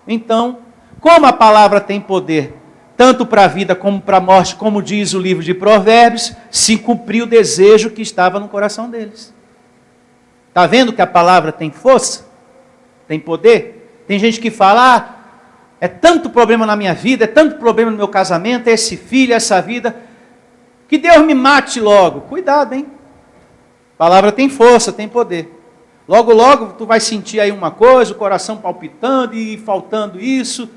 Então, como a palavra tem poder, tanto para a vida como para a morte, como diz o livro de Provérbios, se cumpriu o desejo que estava no coração deles. Está vendo que a palavra tem força? Tem poder? Tem gente que fala, é tanto problema na minha vida, é tanto problema no meu casamento, é esse filho, é essa vida, que Deus me mate logo. Cuidado, hein? A palavra tem força, tem poder. Logo, logo, tu vai sentir aí uma coisa, o coração palpitando e faltando isso,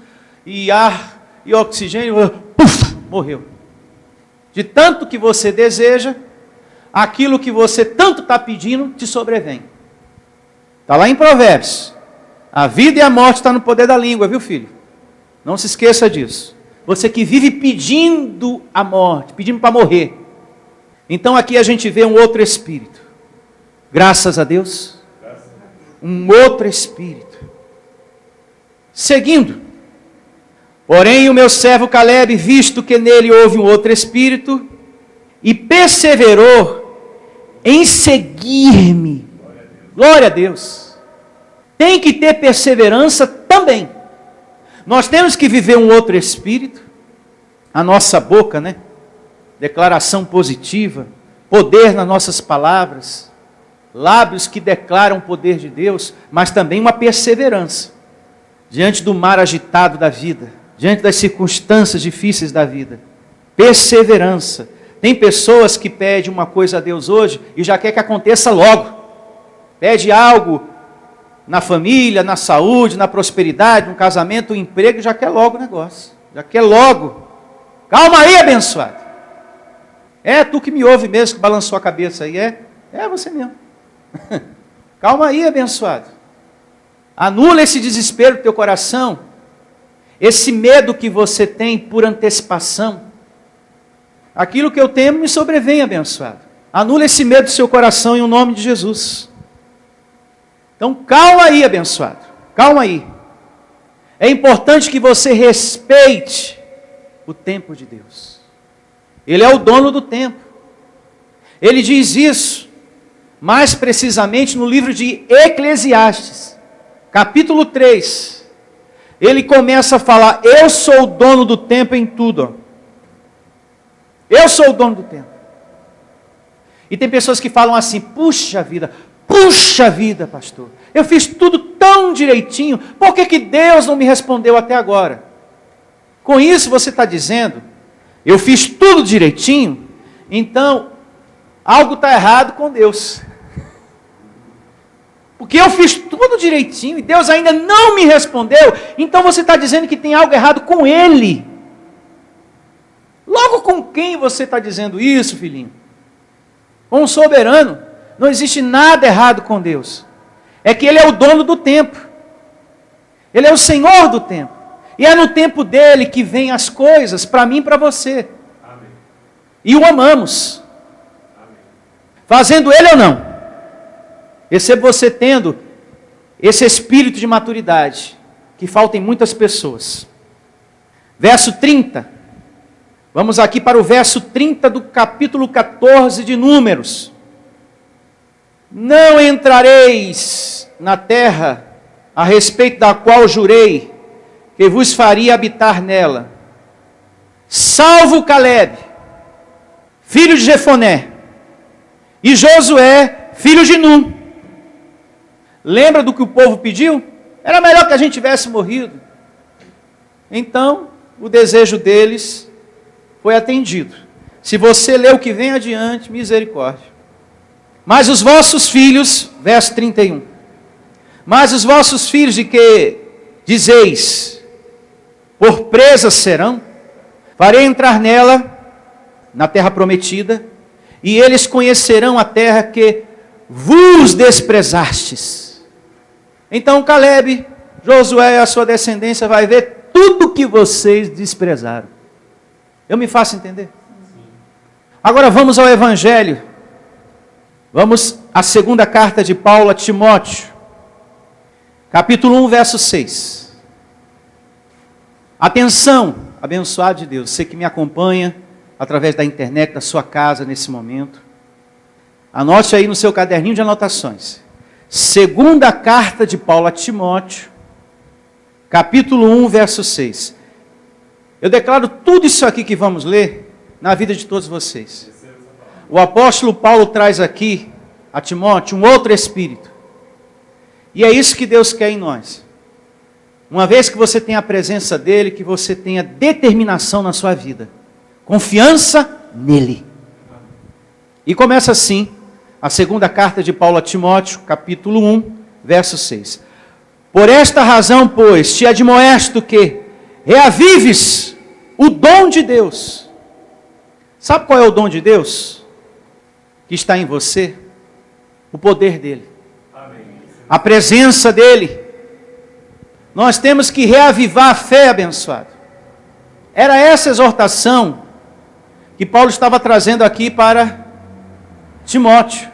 e ar e oxigênio, puf, morreu. De tanto que você deseja, aquilo que você tanto está pedindo, te sobrevém. Está lá em Provérbios. A vida e a morte estão no poder da língua, viu, filho? Não se esqueça disso. Você que vive pedindo a morte, pedindo para morrer. Então aqui a gente vê um outro espírito. Graças a Deus. Um outro espírito. Seguindo. Porém o meu servo Caleb, visto que nele houve um outro espírito, e perseverou em seguir-me. Glória a Deus. Tem que ter perseverança também. Nós temos que viver um outro espírito. A nossa boca, né? Declaração positiva. Poder nas nossas palavras. Lábios que declaram o poder de Deus. Mas também uma perseverança. Diante do mar agitado da vida. Diante das circunstâncias difíceis da vida. Perseverança. Tem pessoas que pedem uma coisa a Deus hoje e já quer que aconteça logo. Pede algo na família, na saúde, na prosperidade, no casamento, no emprego, já quer logo o negócio. Já quer logo. Calma aí, abençoado. É tu que me ouve mesmo, que balançou a cabeça aí, é? É você mesmo. Calma aí, abençoado. Anula esse desespero do teu coração, esse medo que você tem por antecipação. Aquilo que eu temo me sobrevém, abençoado. Anula esse medo do seu coração em o nome de Jesus. Então calma aí, abençoado. Calma aí. É importante que você respeite o tempo de Deus. Ele é o dono do tempo. Ele diz isso, mais precisamente no livro de Eclesiastes, capítulo 3. Ele começa a falar, eu sou o dono do tempo em tudo. Eu sou o dono do tempo. E tem pessoas que falam assim, puxa vida, pastor, eu fiz tudo tão direitinho, por que Deus não me respondeu até agora? Com isso você está dizendo, eu fiz tudo direitinho, então algo está errado com Deus. Porque eu fiz tudo direitinho e Deus ainda não me respondeu, então você está dizendo que tem algo errado com Ele. Logo com quem você está dizendo isso, filhinho? Com o soberano. Não existe nada errado com Deus. É que Ele é o dono do tempo. Ele é o Senhor do tempo. E é no tempo dEle que vêm as coisas para mim e para você. Amém. E o amamos. Amém. Fazendo Ele ou não? Recebo você tendo esse espírito de maturidade que falta em muitas pessoas. Verso 30. Vamos aqui para o verso 30 do capítulo 14 de Números. Não entrareis na terra a respeito da qual jurei que vos faria habitar nela, salvo Caleb, filho de Jefoné, e Josué, filho de Num. Lembra do que o povo pediu? Era melhor que a gente tivesse morrido. Então, o desejo deles foi atendido. Se você ler o que vem adiante, misericórdia. Mas os vossos filhos, verso 31. Mas os vossos filhos de que dizeis, por presas serão, farei entrar nela, na terra prometida, e eles conhecerão a terra que vos desprezastes. Então Caleb, Josué e a sua descendência vai ver tudo que vocês desprezaram. Eu me faço entender? Agora vamos ao Evangelho. Vamos à segunda carta de Paulo a Timóteo. Capítulo 1, verso 6. Atenção, abençoado de Deus, você que me acompanha através da internet, da sua casa nesse momento. Anote aí no seu caderninho de anotações. Segunda carta de Paulo a Timóteo, capítulo 1, verso 6. Eu declaro tudo isso aqui que vamos ler na vida de todos vocês. O apóstolo Paulo traz aqui a Timóteo um outro espírito. E é isso que Deus quer em nós. Uma vez que você tenha a presença dEle, que você tenha determinação na sua vida. Confiança nele. E começa assim, a segunda carta de Paulo a Timóteo, capítulo 1, verso 6. Por esta razão, pois, te admoesto que reavives o dom de Deus. Sabe qual é o dom de Deus? Que está em você? O poder dele. Amém. A presença dele. Nós temos que reavivar a fé, abençoado. Era essa exortação que Paulo estava trazendo aqui para Timóteo.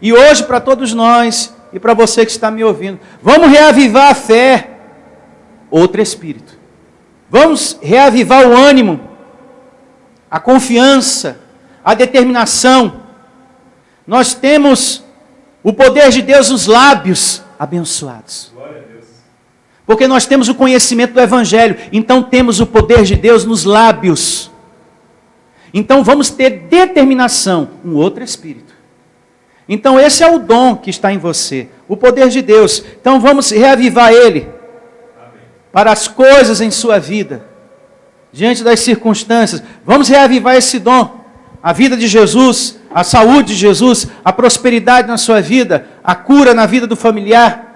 E hoje para todos nós e para você que está me ouvindo. Vamos reavivar a fé. Outro espírito. Vamos reavivar o ânimo, a confiança, a determinação. Nós temos o poder de Deus nos lábios abençoados. Glória a Deus. Porque nós temos o conhecimento do Evangelho, então temos o poder de Deus nos lábios. Então vamos ter determinação, um outro espírito. Então esse é o dom que está em você, o poder de Deus. Então vamos reavivar ele para as coisas em sua vida, diante das circunstâncias. Vamos reavivar esse dom, a vida de Jesus, a saúde de Jesus, a prosperidade na sua vida, a cura na vida do familiar,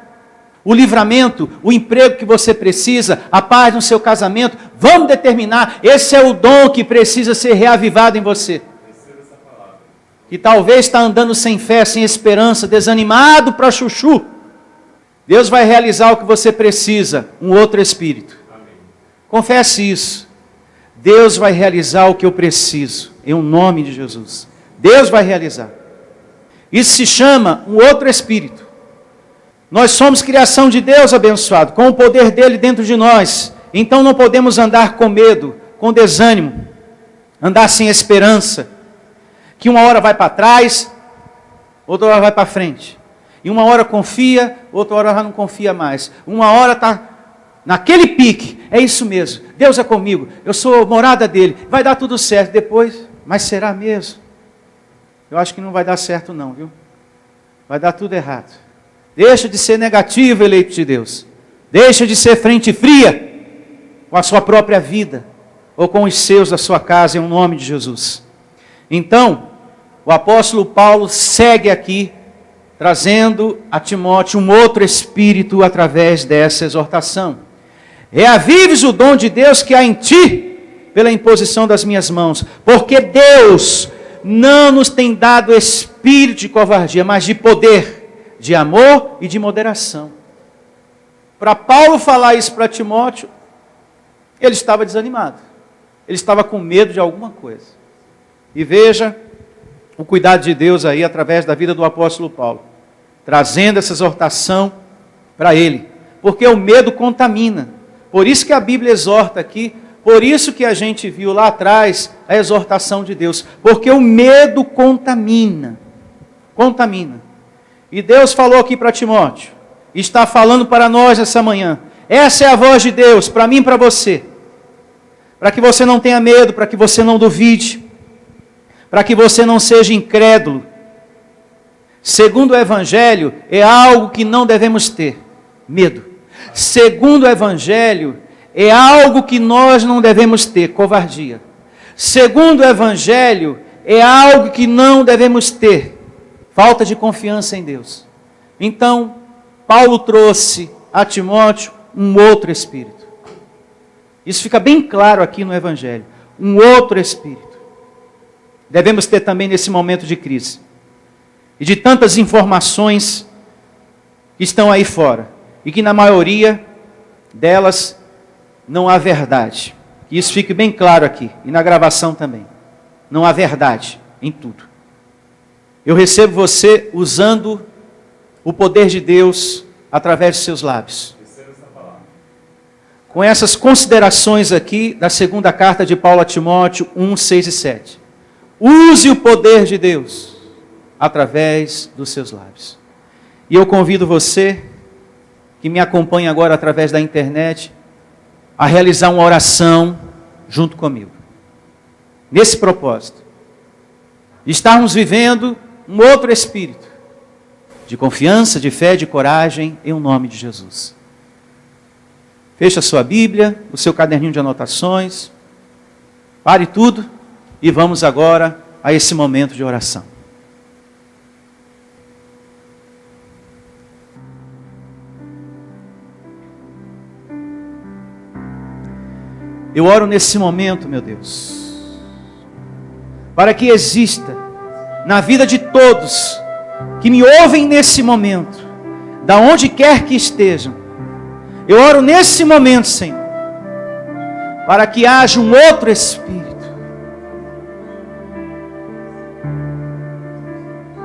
o livramento, o emprego que você precisa, a paz no seu casamento. Vamos determinar, esse é o dom que precisa ser reavivado em você. Que talvez está andando sem fé, sem esperança, desanimado para chuchu. Deus vai realizar o que você precisa, um outro espírito. Amém. Confesse isso. Deus vai realizar o que eu preciso, em nome de Jesus. Deus vai realizar. Isso se chama um outro espírito. Nós somos criação de Deus, abençoado, com o poder dele dentro de nós. Então não podemos andar com medo, com desânimo, andar sem esperança, que uma hora vai para trás, outra hora vai para frente. E uma hora confia, outra hora já não confia mais. Uma hora está naquele pique. É isso mesmo. Deus é comigo. Eu sou morada dele. Vai dar tudo certo. Depois, mas será mesmo? Eu acho que não vai dar certo não, viu? Vai dar tudo errado. Deixa de ser negativo, eleito de Deus. Deixa de ser frente fria com a sua própria vida ou com os seus da sua casa, em nome de Jesus. Então, o apóstolo Paulo segue aqui, trazendo a Timóteo um outro espírito através dessa exortação. Reavives o dom de Deus que há em ti, pela imposição das minhas mãos, porque Deus não nos tem dado espírito de covardia, mas de poder, de amor e de moderação. Para Paulo falar isso para Timóteo, ele estava desanimado, ele estava com medo de alguma coisa. E veja o cuidado de Deus aí, através da vida do apóstolo Paulo, trazendo essa exortação para ele, porque o medo contamina. Por isso que a Bíblia exorta aqui, por isso que a gente viu lá atrás a exortação de Deus, porque o medo contamina, contamina. E Deus falou aqui para Timóteo, está falando para nós essa manhã, essa é a voz de Deus, para mim e para você, para que você não tenha medo, para que você não duvide, para que você não seja incrédulo. Segundo o Evangelho, é algo que não devemos ter, medo. Segundo o Evangelho, é algo que nós não devemos ter, covardia. Segundo o Evangelho, é algo que não devemos ter, falta de confiança em Deus. Então, Paulo trouxe a Timóteo um outro espírito. Isso fica bem claro aqui no Evangelho. Um outro espírito. Devemos ter também nesse momento de crise. E de tantas informações que estão aí fora. E que na maioria delas não há verdade. Que isso fique bem claro aqui. E na gravação também. Não há verdade em tudo. Eu recebo você usando o poder de Deus através de seus lábios. Com essas considerações aqui da segunda carta de Paulo a Timóteo 1, 6 e 7. Use o poder de Deus através dos seus lábios. E eu convido você, que me acompanha agora através da internet, a realizar uma oração junto comigo. Nesse propósito. Estarmos vivendo um outro espírito. De confiança, de fé, de coragem, em nome de Jesus. Feche a sua Bíblia, o seu caderninho de anotações. Pare tudo e vamos agora a esse momento de oração. Eu oro nesse momento, meu Deus, para que exista na vida de todos que me ouvem nesse momento, da onde quer que estejam, eu oro nesse momento, Senhor, para que haja um outro espírito,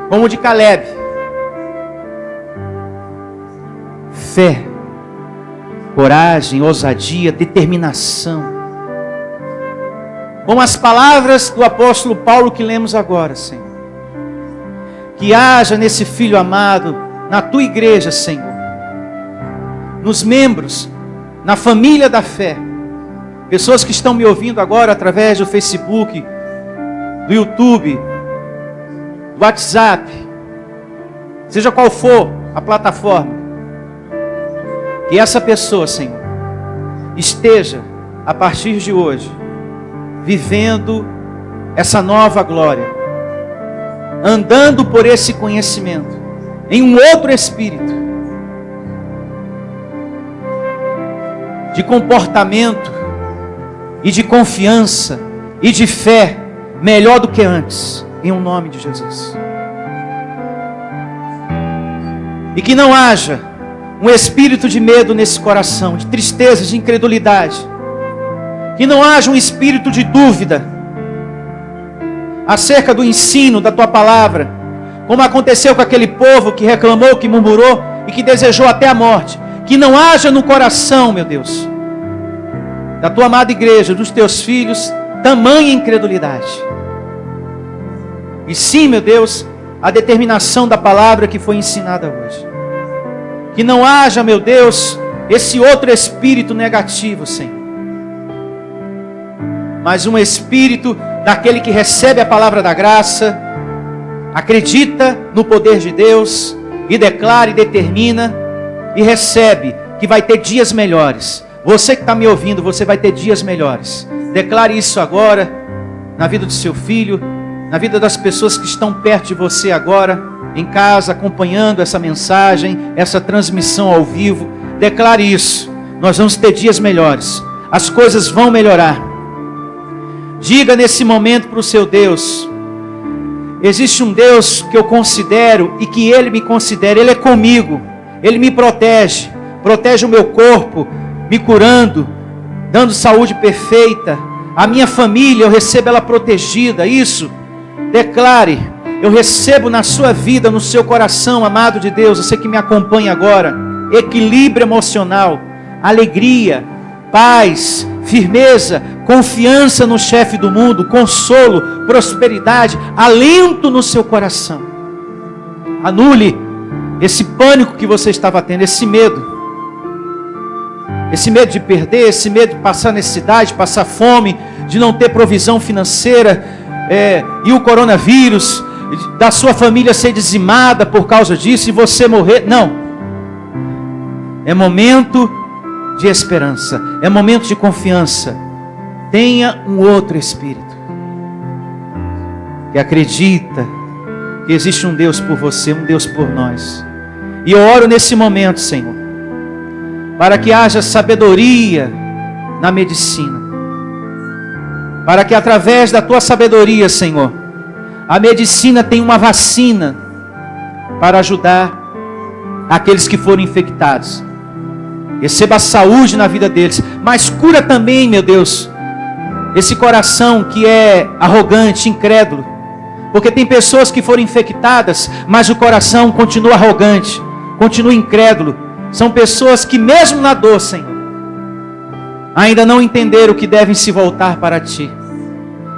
como o de Caleb, fé, coragem, ousadia, determinação, como as palavras do apóstolo Paulo que lemos agora, Senhor. Que haja nesse filho amado, na tua igreja, Senhor, nos membros, na família da fé, pessoas que estão me ouvindo agora através do Facebook, do YouTube, do WhatsApp, seja qual for a plataforma, que essa pessoa, Senhor, esteja, a partir de hoje, vivendo essa nova glória, andando por esse conhecimento, em um outro espírito, de comportamento, e de confiança, e de fé, melhor do que antes, em um nome de Jesus. E que não haja um espírito de medo nesse coração, de tristeza, de incredulidade, que não haja um espírito de dúvida, acerca do ensino da tua palavra, como aconteceu com aquele povo que reclamou, que murmurou e que desejou até a morte. Que não haja no coração, meu Deus, da tua amada igreja, dos teus filhos, tamanha incredulidade. E sim, meu Deus, a determinação da palavra que foi ensinada hoje. Que não haja, meu Deus, esse outro espírito negativo, Senhor, mas um espírito daquele que recebe a palavra da graça, acredita no poder de Deus, e declara e determina, e recebe, que vai ter dias melhores. Você que está me ouvindo, você vai ter dias melhores. Declare isso agora, na vida do seu filho, na vida das pessoas que estão perto de você agora, em casa, acompanhando essa mensagem, essa transmissão ao vivo. Declare isso, nós vamos ter dias melhores, as coisas vão melhorar. Diga nesse momento para o seu Deus: existe um Deus que eu considero e que Ele me considera, Ele é comigo, Ele me protege, protege o meu corpo, me curando, dando saúde perfeita, a minha família eu recebo ela protegida. Isso, declare: eu recebo na sua vida, no seu coração, amado de Deus, você que me acompanha agora, equilíbrio emocional, alegria, paz, firmeza, confiança no chefe do mundo, consolo, prosperidade, alento no seu coração. Anule esse pânico que você estava tendo, esse medo de perder, esse medo de passar necessidade, passar fome, de não ter provisão financeira, e o coronavírus, da sua família ser dizimada por causa disso e você morrer. Não, é momento de esperança, é momento de confiança. Tenha um outro espírito que acredita que existe um Deus por você, um Deus por nós. E eu oro nesse momento, Senhor, para que haja sabedoria na medicina, para que através da tua sabedoria, Senhor, a medicina tenha uma vacina para ajudar aqueles que foram infectados. Receba a saúde na vida deles, mas cura também, meu Deus, esse coração que é arrogante, incrédulo, porque tem pessoas que foram infectadas, mas o coração continua arrogante, continua incrédulo. São pessoas que mesmo na dor, Senhor, ainda não entenderam que devem se voltar para Ti.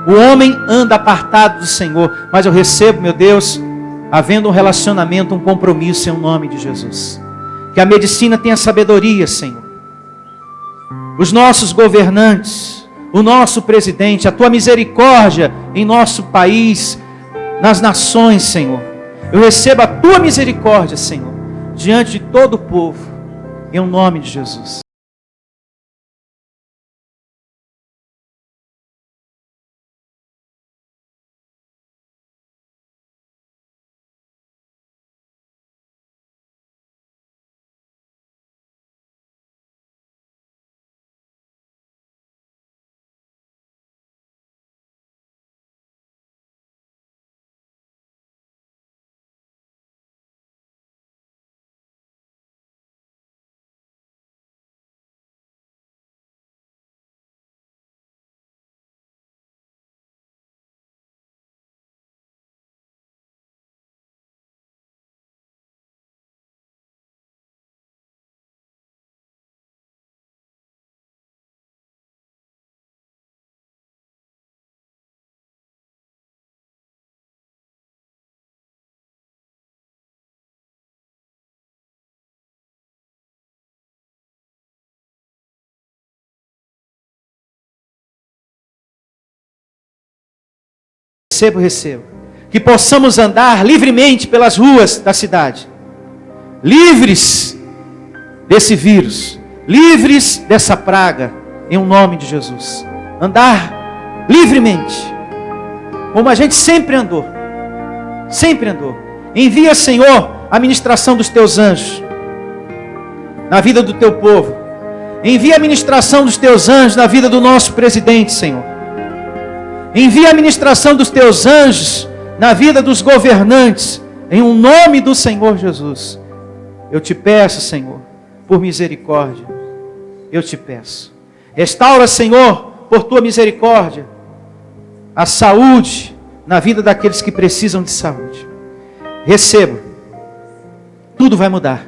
O homem anda apartado do Senhor, mas eu recebo, meu Deus, havendo um relacionamento, um compromisso em nome de Jesus. Que a medicina tenha sabedoria, Senhor. Os nossos governantes, o nosso presidente, a Tua misericórdia em nosso país, nas nações, Senhor. Eu recebo a Tua misericórdia, Senhor, diante de todo o povo, em nome de Jesus. Recebo. Que possamos andar livremente pelas ruas da cidade, livres desse vírus, livres dessa praga, em um nome de Jesus. Andar livremente, como a gente sempre andou. Envia, Senhor, a ministração dos teus anjos na vida do teu povo. Envia a ministração dos teus anjos na vida do nosso presidente, Senhor. Envia a ministração dos teus anjos na vida dos governantes, em um nome do Senhor Jesus. Eu te peço, Senhor, por misericórdia, eu te peço. Restaura, Senhor, por tua misericórdia, a saúde na vida daqueles que precisam de saúde. Receba, tudo vai mudar.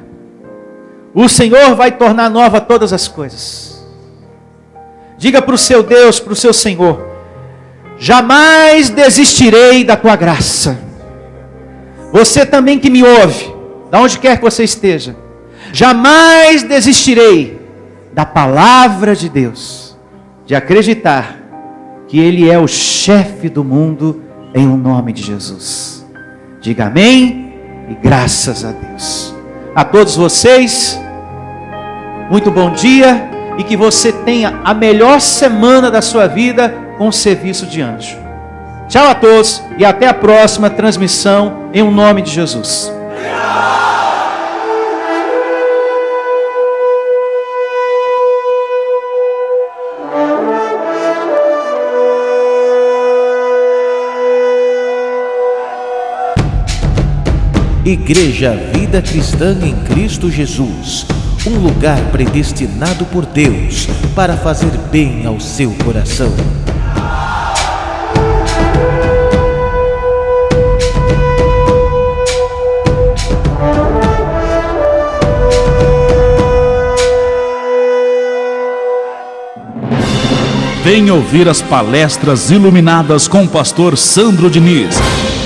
O Senhor vai tornar nova todas as coisas. Diga para o seu Deus, para o seu Senhor: jamais desistirei da tua graça. Você também que me ouve, da onde quer que você esteja, jamais desistirei da palavra de Deus, de acreditar que Ele é o chefe do mundo, em um nome de Jesus. Diga amém e graças a Deus. A todos vocês, muito bom dia, e que você tenha a melhor semana da sua vida com o serviço de anjo. Tchau a todos e até a próxima transmissão, em um nome de Jesus. Igreja Vida Cristã em Cristo Jesus, um lugar predestinado por Deus para fazer bem ao seu coração. Venha ouvir as palestras iluminadas com o pastor Sandro Diniz.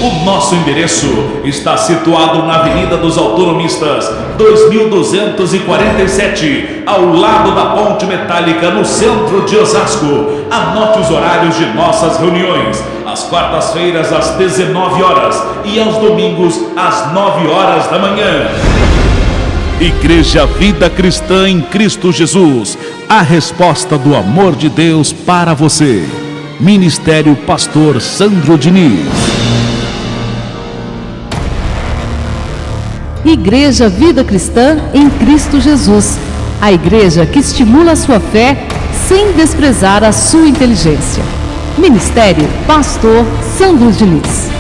O nosso endereço está situado na Avenida dos Autonomistas, 2247, ao lado da Ponte Metálica, no centro de Osasco. Anote os horários de nossas reuniões: às quartas-feiras às 19 horas e aos domingos às 9 horas da manhã. Igreja Vida Cristã em Cristo Jesus, a resposta do amor de Deus para você. Ministério Pastor Sandro Diniz. Igreja Vida Cristã em Cristo Jesus, a igreja que estimula a sua fé sem desprezar a sua inteligência. Ministério Pastor Sandro Diniz.